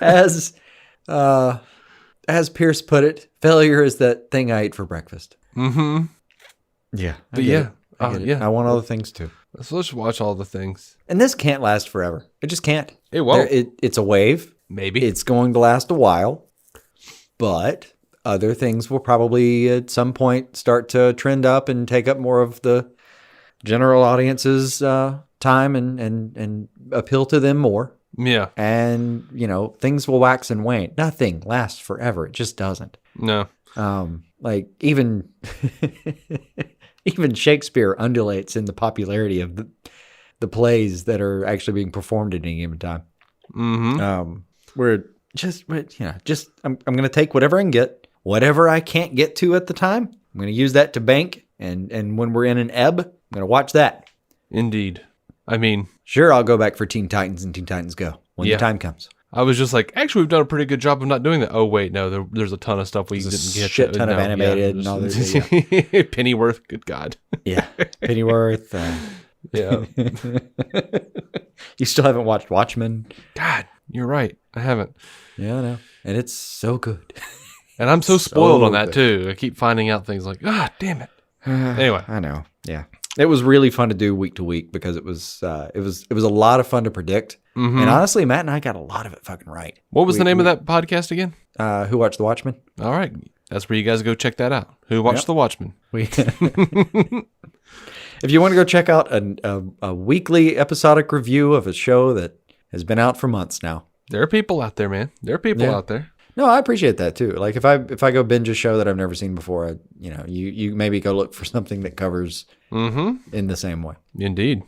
As Pierce put it, failure is that thing I ate for breakfast. Mm-hmm. Yeah. I want all the things too. So let's watch all the things. And this can't last forever. It just can't. It won't. It's a wave. Maybe. It's going to last a while. But other things will probably at some point start to trend up and take up more of the general audience's time and appeal to them more. Yeah. And, things will wax and wane. Nothing lasts forever. It just doesn't. No. Like even Shakespeare undulates in the popularity of the plays that are actually being performed at any given time. Mm-hmm. I'm going to take whatever I can get, whatever I can't get to at the time. I'm going to use that to bank. And when we're in an ebb, I'm going to watch that. Indeed. I mean, sure, I'll go back for Teen Titans and Teen Titans Go when the time comes. I was just like, actually, we've done a pretty good job of not doing that. Oh, wait, no, there's a ton of stuff we didn't get. Shit ton of animated and all this. Yeah. Pennyworth, good God. Yeah, Pennyworth. Yeah. You still haven't watched Watchmen? God, you're right. I haven't. Yeah, I know. And it's so good. And I'm so spoiled on that, too. I keep finding out things like, damn it. Anyway. I know. Yeah. It was really fun to do week to week because it was a lot of fun to predict. Mm-hmm. And honestly, Matt and I got a lot of it fucking right. What was the name of that podcast again? Who Watched the Watchmen? All right. That's where you guys go check that out. Who Watched the Watchmen? If you want to go check out a weekly episodic review of a show that has been out for months now. There are people out there, man. There are people out there. No, I appreciate that too. Like if I go binge a show that I've never seen before, you maybe go look for something that covers in the same way. Indeed.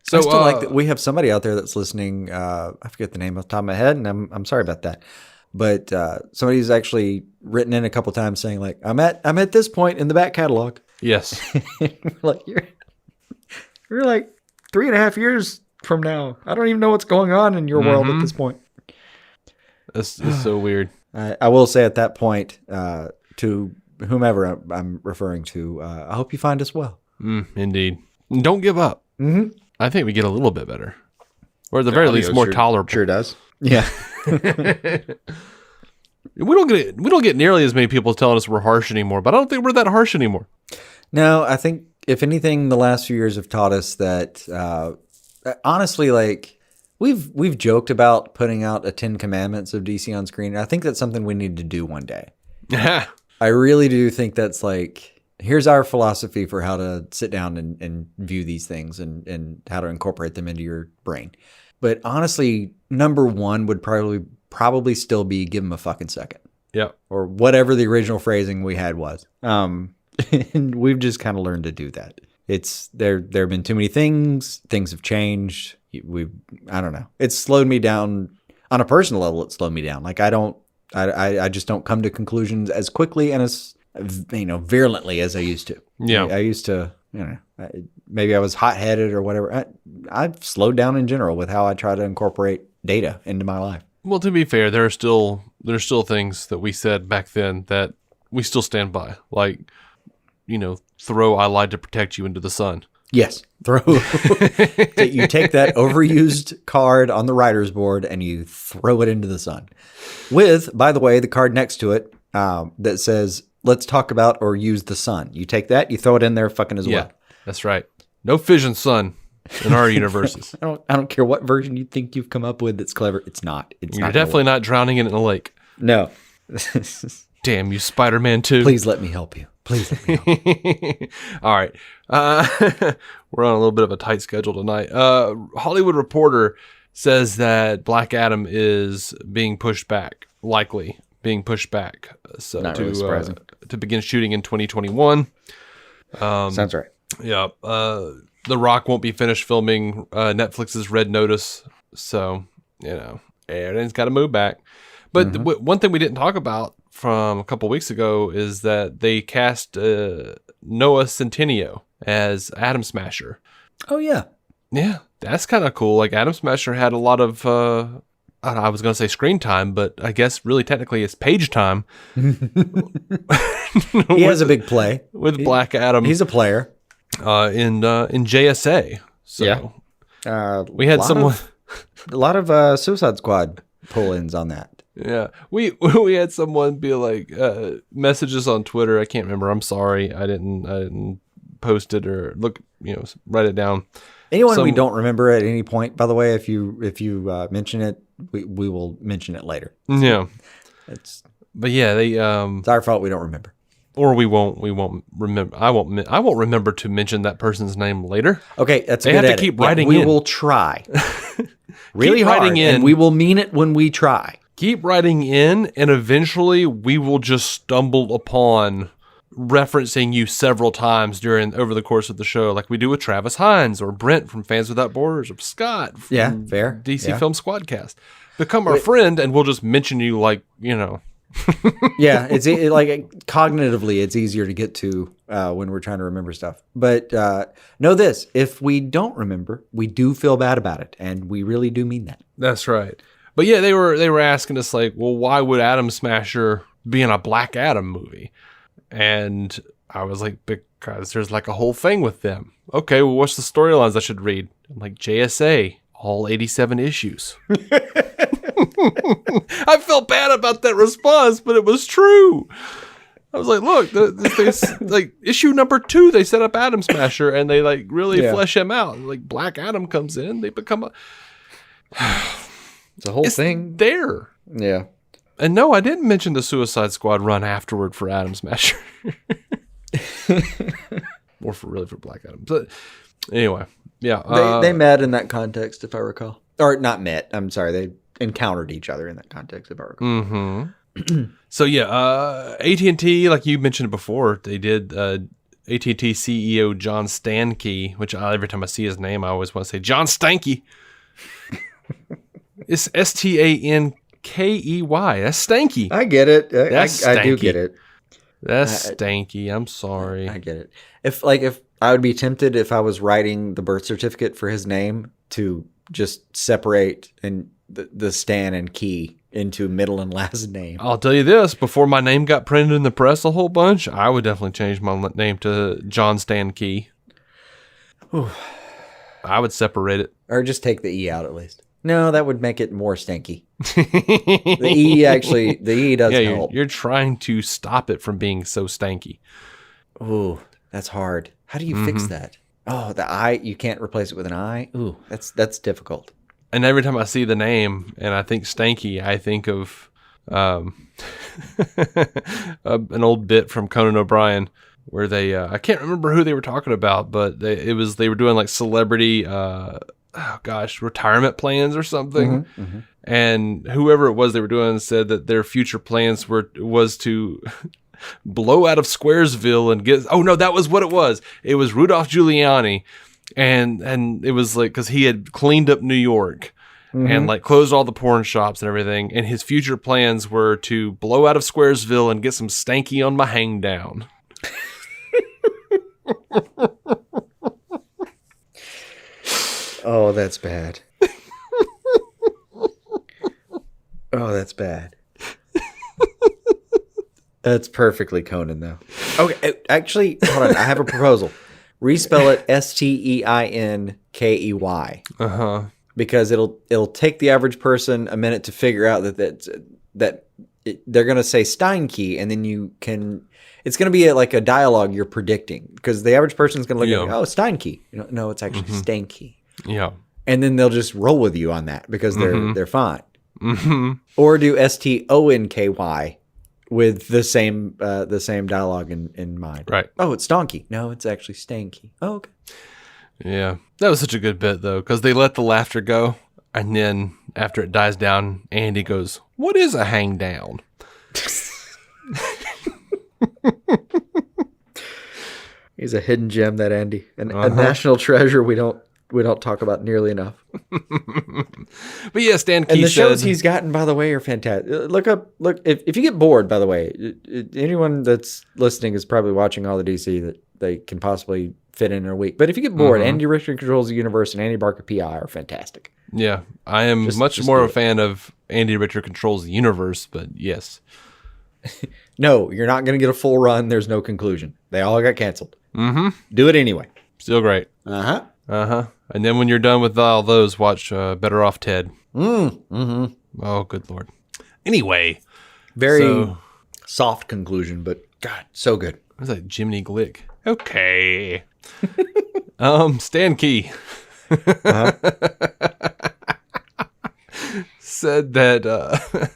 So I still like that we have somebody out there that's listening. I forget the name off the top of my head, and I'm sorry about that. But somebody's actually written in a couple times saying like, I'm at this point in the back catalog. Yes. Like you're like 3.5 years from now. I don't even know what's going on in your world at this point. That's so weird. I will say at that point to whomever I'm referring to, I hope you find us well. Indeed. Don't give up. Mm-hmm. I think we get a little bit better. Or at the very least more tolerable. Sure does. Yeah. We don't get nearly as many people telling us we're harsh anymore, but I don't think we're that harsh anymore. No, I think if anything, the last few years have taught us that honestly, like we've joked about putting out a 10 Commandments of DC on screen. I think that's something we need to do one day. I really do think that's like, here's our philosophy for how to sit down and view these things and how to incorporate them into your brain. But honestly, number one would probably still be give them a fucking second. Yeah. Or whatever the original phrasing we had was. And we've just kind of learned to do that. It's there have been too many things have changed. I don't know. It's slowed me down on a personal level. It slowed me down. Like I just don't come to conclusions as quickly and as virulently as I used to. Yeah. I used to, maybe I was hot-headed or whatever. I've slowed down in general with how I try to incorporate data into my life. Well, to be fair, there's still things that we said back then that we still stand by. Like, throw "I lied to protect you" into the sun. Yes. You take that overused card on the writer's board and you throw it into the sun. With, by the way, the card next to it that says, let's talk about or use the sun. You take that, you throw it in there fucking as well. That's right. No fission sun in our universes. I don't care what version you think you've come up with that's clever. It's not. You're definitely not drowning in a lake. No. Damn you, Spider-Man 2. Please let me help you. Please let me help you. All right. We're on a little bit of a tight schedule tonight. Hollywood Reporter says that Black Adam is being pushed back, likely being pushed back. So Not really surprising. To begin shooting in 2021. Sounds right. Yeah. The Rock won't be finished filming Netflix's Red Notice. So, everything's got to move back. But one thing we didn't talk about from a couple weeks ago is that they cast Noah Centineo as Atom Smasher. Oh, yeah. Yeah, that's kind of cool. Like, Atom Smasher had a lot of, I was going to say screen time, but I guess really technically it's page time. He has a big play. With Black Adam. He's a player. In JSA. So Yeah. We had someone... A lot of Suicide Squad pull-ins on that. Yeah, we had someone be like messages on Twitter. I can't remember. I'm sorry, I didn't post it or write it down. Anyone we don't remember at any point, by the way, if you mention it, we will mention it later. Yeah, but yeah, they it's our fault we don't remember, or we won't remember. I won't remember to mention that person's name later. Okay, that's they a good have edit. to keep writing. We in. will try really keep hard, writing in. and we will mean it when we try. Keep writing in, and eventually we will just stumble upon referencing you several times over the course of the show, like we do with Travis Hines or Brent from Fans Without Borders or Scott from fair. DC Film Squadcast. Become our friend, and we'll just mention you like, Yeah, it's like cognitively, it's easier to get to when we're trying to remember stuff. But know this, if we don't remember, we do feel bad about it, and we really do mean that. That's right. But yeah, they were asking us like, well, why would Atom Smasher be in a Black Adam movie? And I was like, because there's like a whole thing with them. Okay, well, what's the storylines I should read? I'm like, JSA, all 87 issues. I felt bad about that response, but it was true. I was like, look, like issue number 2, they set up Atom Smasher and they like really flesh him out. Like Black Adam comes in, they become a... It's a whole thing there. Yeah. And no, I didn't mention the Suicide Squad run afterward for Atom Smasher. Or for Black Adam. But anyway, yeah. They met in that context, if I recall. Or not met. I'm sorry. They encountered each other in that context, if I recall. Mm-hmm. So yeah, AT&T, like you mentioned before, they did AT&T CEO John Stankey, which every time I see his name, I always want to say John Stanky. It's Stankey. That's stanky. I get it. I do stanky. get it. That's stanky. I'm sorry. I get it. If I would be tempted if I was writing the birth certificate for his name to just separate the Stan and Key into middle and last name. I'll tell you this, before my name got printed in the press a whole bunch, I would definitely change my name to John Stan Key. I would separate it. Or just take the E out at least. No, that would make it more stinky. The E does help. You're trying to stop it from being so stanky. Ooh, that's hard. How do you fix that? Oh, the I, you can't replace it with an I? Ooh, that's difficult. And every time I see the name and I think stanky, I think of an old bit from Conan O'Brien where they, I can't remember who they were talking about, but they were doing like celebrity, retirement plans or something. Mm-hmm, mm-hmm. And whoever it was they were doing said that their future plans was to blow out of Squaresville and get, oh no, that was what it was. It was Rudolph Giuliani. And it was like, cause he had cleaned up New York and like closed all the porn shops and everything. And his future plans were to blow out of Squaresville and get some stanky on my hang down. Oh, that's bad. Oh, that's bad. That's perfectly Conan, though. Okay, actually, hold on. I have a proposal. Respell it Steinkey. Because it'll take the average person a minute to figure out that they're going to say Steinkey, and then it's going to be like a dialogue you're predicting, because the average person is going to look at, oh, Steinkey. No, it's actually Stanky. Yeah. And then they'll just roll with you on that because they're fine. Mm-hmm. Or do Stonky with the same dialogue in mind. Right. Oh, it's Stonky. No, it's actually Stanky. Oh, okay. Yeah. That was such a good bit, though, because they let the laughter go, and then after it dies down, Andy goes, "What is a hang down?" He's a hidden gem, that Andy, and a national treasure we don't talk about nearly enough. But yeah, Stan Key and the said, shows he's gotten, by the way, are fantastic. Look if you get bored, by the way, anyone that's listening is probably watching all the DC that they can possibly fit in a week. But if you get bored, Andy Richter Controls the Universe and Andy Barker PI are fantastic. Yeah, I am much more a fan of Andy Richter Controls the Universe, but yes. No, you're not going to get a full run. There's no conclusion. They all got canceled. Mm-hmm. Do it anyway. Still great. Uh-huh. Uh-huh. And then when you're done with all those, watch Better Off Ted. Mm-hmm. Oh, good Lord. Anyway. Very soft conclusion, but God, so good. What is that, Jiminy Glick? Okay. Stan Key said that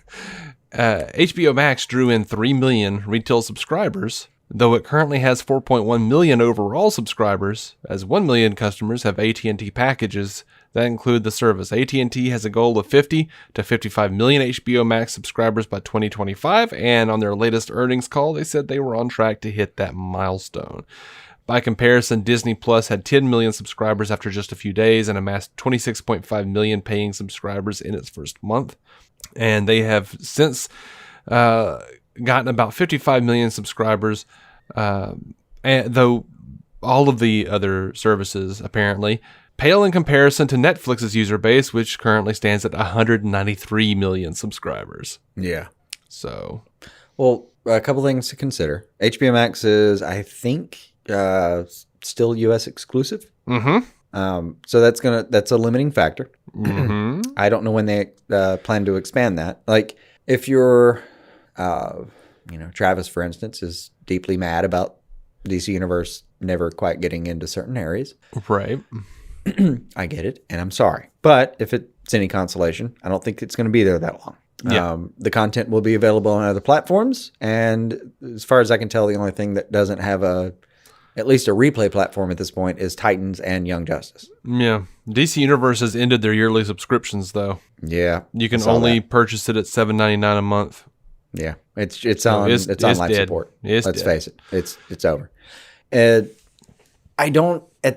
HBO Max drew in 3 million retail subscribers, though it currently has 4.1 million overall subscribers, as 1 million customers have AT&T packages that include the service. AT&T has a goal of 50 to 55 million HBO Max subscribers by 2025, and on their latest earnings call, they said they were on track to hit that milestone. By comparison, Disney Plus had 10 million subscribers after just a few days and amassed 26.5 million paying subscribers in its first month. And they have since gotten about 55 million subscribers, and though all of the other services apparently pale in comparison to Netflix's user base, which currently stands at 193 million subscribers. Yeah. So, well, a couple things to consider. HBO Max is, I think, still U.S. exclusive. Mm-hmm. So that's a limiting factor. Mm-hmm. I don't know when they plan to expand that. Like, if you're, Travis, for instance, is deeply mad about DC Universe never quite getting into certain areas. Right. I get it, and I'm sorry. But if it's any consolation, I don't think it's going to be there that long. Yeah. The content will be available on other platforms, and as far as I can tell, the only thing that doesn't have at least a replay platform at this point is Titans and Young Justice. Yeah. DC Universe has ended their yearly subscriptions, though. Yeah. You can only purchase it at $7.99 a month. Yeah. It's on life dead. support. Let's dead. face it. It's over. At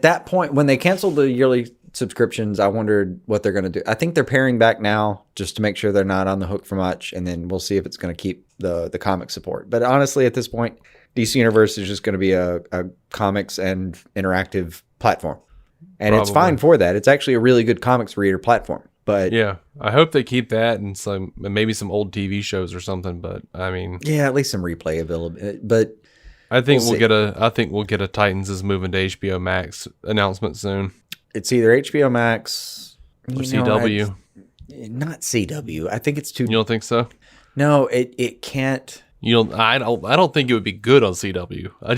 that point, when they canceled the yearly subscriptions, I wondered what they're going to do. I think they're paring back now just to make sure they're not on the hook for much, and then we'll see if it's going to keep the comic support. But honestly, at this point, DC Universe is just going to be a comics and interactive platform. And It's fine for that. It's actually a really good comics reader platform. But yeah, I hope they keep that and maybe some old TV shows or something. But I mean, yeah, at least some replay available. But I think we'll get a Titans is moving to HBO Max announcement soon. It's either HBO Max or CW. Not CW. I think it's too. You don't think so? No, it can't. I don't think it would be good on CW. I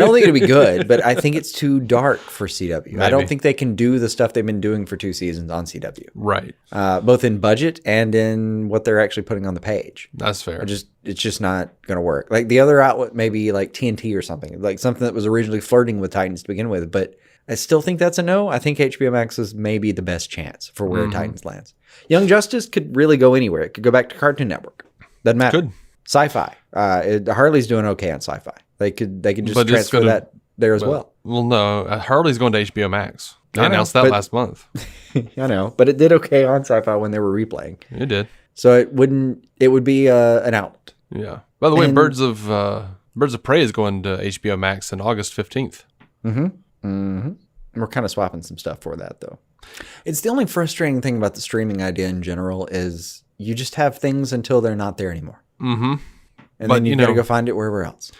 don't think it'd be good, but I think it's too dark for CW. Maybe. I don't think they can do the stuff they've been doing for 2 seasons on CW. Right. Both in budget and in what they're actually putting on the page. That's fair. It's just not going to work. Like the other outlet, maybe like TNT or something, like something that was originally flirting with Titans to begin with. But I still think that's a no. I think HBO Max is maybe the best chance for where Titans lands. Young Justice could really go anywhere. It could go back to Cartoon Network. Doesn't matter. Could. Sci-fi. Harley's doing okay on Sci-Fi. They could just transfer that there as well. Well, no, Harley's going to HBO Max. They announced that last month. I know, but it did okay on Sci-Fi when they were replaying. It did. So it would be an outlet. Yeah. By the way, Birds of Prey is going to HBO Max on August 15th. Mm-hmm. Mm-hmm. We're kind of swapping some stuff for that, though. It's the only frustrating thing about the streaming idea in general is you just have things until they're not there anymore. Mm-hmm. And then you got to go find it wherever else.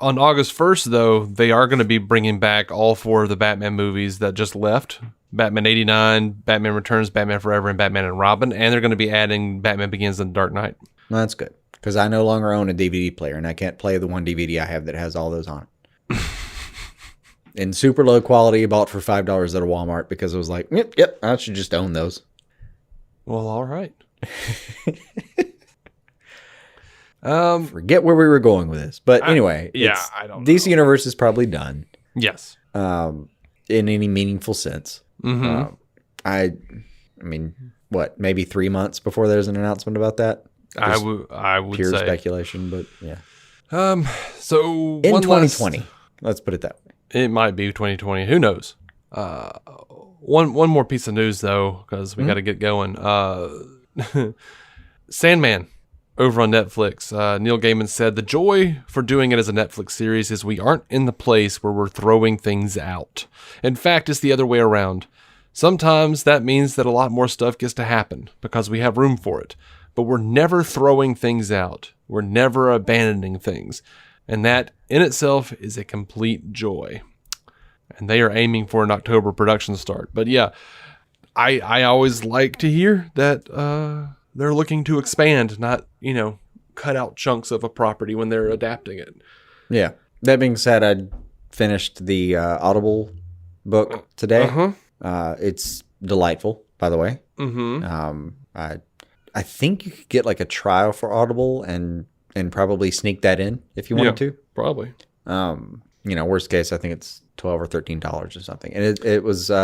On August 1st, though, they are going to be bringing back all 4 of the Batman movies that just left. Batman 89, Batman Returns, Batman Forever, and Batman and Robin. And they're going to be adding Batman Begins and Dark Knight. Well, that's good. Because I no longer own a DVD player, and I can't play the one DVD I have that has all those on it. In super low quality, bought for $5 at a Walmart because it was like, yep, I should just own those. Well, all right. Forget where we were going with this. But anyway, I don't know. DC Universe is probably done. Yes. In any meaningful sense. Mm-hmm. I mean, what, maybe 3 months before there's an announcement about that? I would pure say speculation, but yeah. So in 2020, let's put it that way. It might be 2020. Who knows? One more piece of news though, because we got to get going. Sandman over on Netflix. Neil Gaiman said the joy for doing it as a Netflix series is we aren't in the place where we're throwing things out. In fact, it's the other way around. Sometimes that means that a lot more stuff gets to happen because we have room for it. But we're never throwing things out. We're never abandoning things. And that in itself is a complete joy. And they are aiming for an October production start. But yeah, I always like to hear that they're looking to expand, not, cut out chunks of a property when they're adapting it. Yeah. That being said, I finished the Audible book today. Uh-huh. It's delightful, by the way. Mm-hmm. I think you could get like a trial for Audible and probably sneak that in if you wanted to. Probably. Worst case, I think it's $12 or $13 or something. And it was it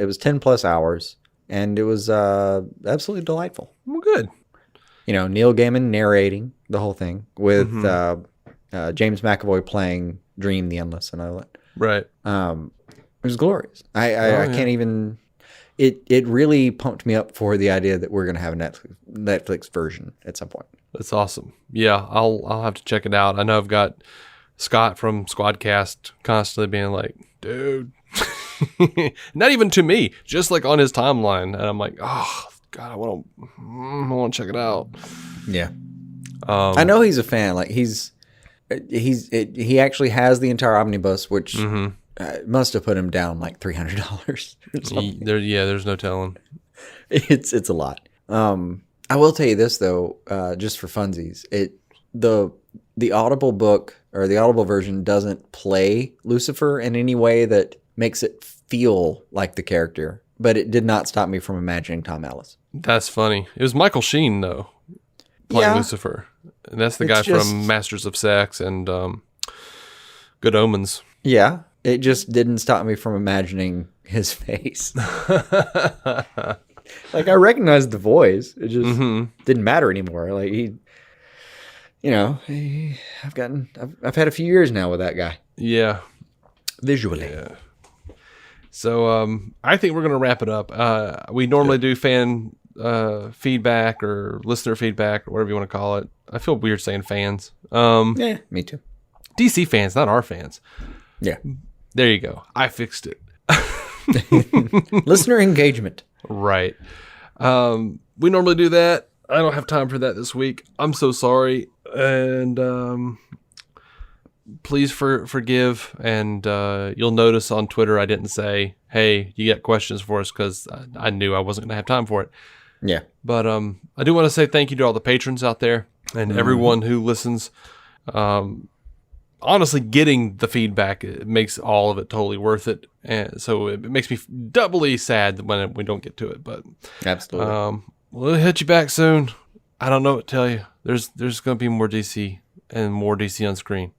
was 10 plus hours, and it was absolutely delightful. Well, good. Neil Gaiman narrating the whole thing with James McAvoy playing Dream the Endless and all that. Right. It was glorious. I can't even. It really pumped me up for the idea that we're going to have a Netflix version at some point. That's awesome. Yeah, I'll have to check it out. I know I've got Scott from Squadcast constantly being like, dude, not even to me, just like on his timeline. And I'm like, oh, God, I want to check it out. Yeah. I know he's a fan. Like he actually has the entire omnibus, which must have put him down like $300 or something. There's no telling. It's a lot. I will tell you this though, just for funsies, the Audible book or the Audible version doesn't play Lucifer in any way that makes it feel like the character, but it did not stop me from imagining Tom Ellis. That's funny. It was Michael Sheen though, playing Lucifer, and that's the guy from Masters of Sex and Good Omens. Yeah, it just didn't stop me from imagining his face. Like I recognized the voice. It just didn't matter anymore. Like I've had a few years now with that guy. Yeah. Visually. Yeah. So I think we're going to wrap it up. We normally do fan feedback or listener feedback or whatever you want to call it. I feel weird saying fans. Yeah, me too. DC fans, not our fans. Yeah. There you go. I fixed it. Listener engagement. Right. We normally do that. I don't have time for that this week. I'm so sorry. And please forgive. And you'll notice on Twitter I didn't say, hey, you got questions for us, because I knew I wasn't going to have time for it. Yeah. But I do want to say thank you to all the patrons out there and everyone who listens. Honestly, getting the feedback, it makes all of it totally worth it. And so it makes me doubly sad when we don't get to it. But absolutely, we'll hit you back soon. I don't know what to tell you. There's going to be more DC and more DC on screen.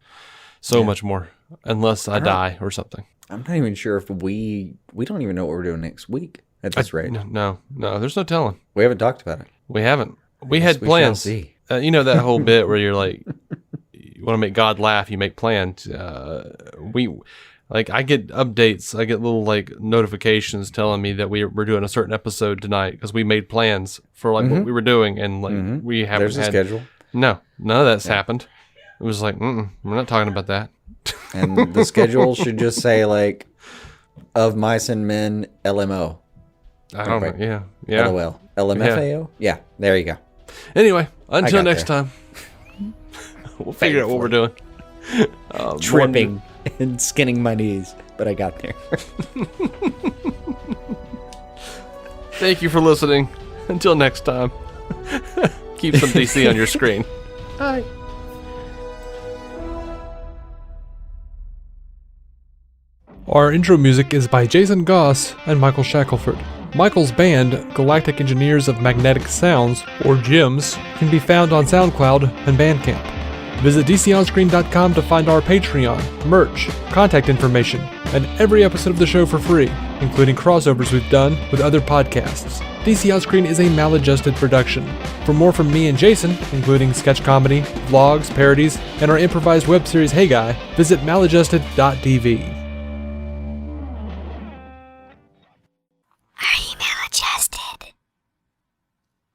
So much more, unless I die or something. I'm not even sure if we don't even know what we're doing next week at this rate. No, there's no telling. We haven't talked about it. We haven't. We had plans. See. That whole bit where you're like, you want to make God laugh, you make plans. I get updates. I get little notifications telling me that we're doing a certain episode tonight because we made plans for what we were doing, and we haven't. There's a schedule. No, none of that's happened. It was like, we're not talking about that. And the schedule should just say of mice and men LMO. I don't know. Yeah. LOL. LMFAO. Yeah. There you go. Anyway, until next time. We'll figure out what we're doing. Tripping and skinning my knees, but I got there. Thank you for listening. Until next time, keep some DC on your screen. Bye. Our intro music is by Jason Goss and Michael Shackelford. Michael's band, Galactic Engineers of Magnetic Sounds, or GEMS, can be found on SoundCloud and Bandcamp. Visit DCOnScreen.com to find our Patreon, merch, contact information, and every episode of the show for free, including crossovers we've done with other podcasts. DC On Screen is a maladjusted production. For more from me and Jason, including sketch comedy, vlogs, parodies, and our improvised web series Hey Guy, visit maladjusted.tv.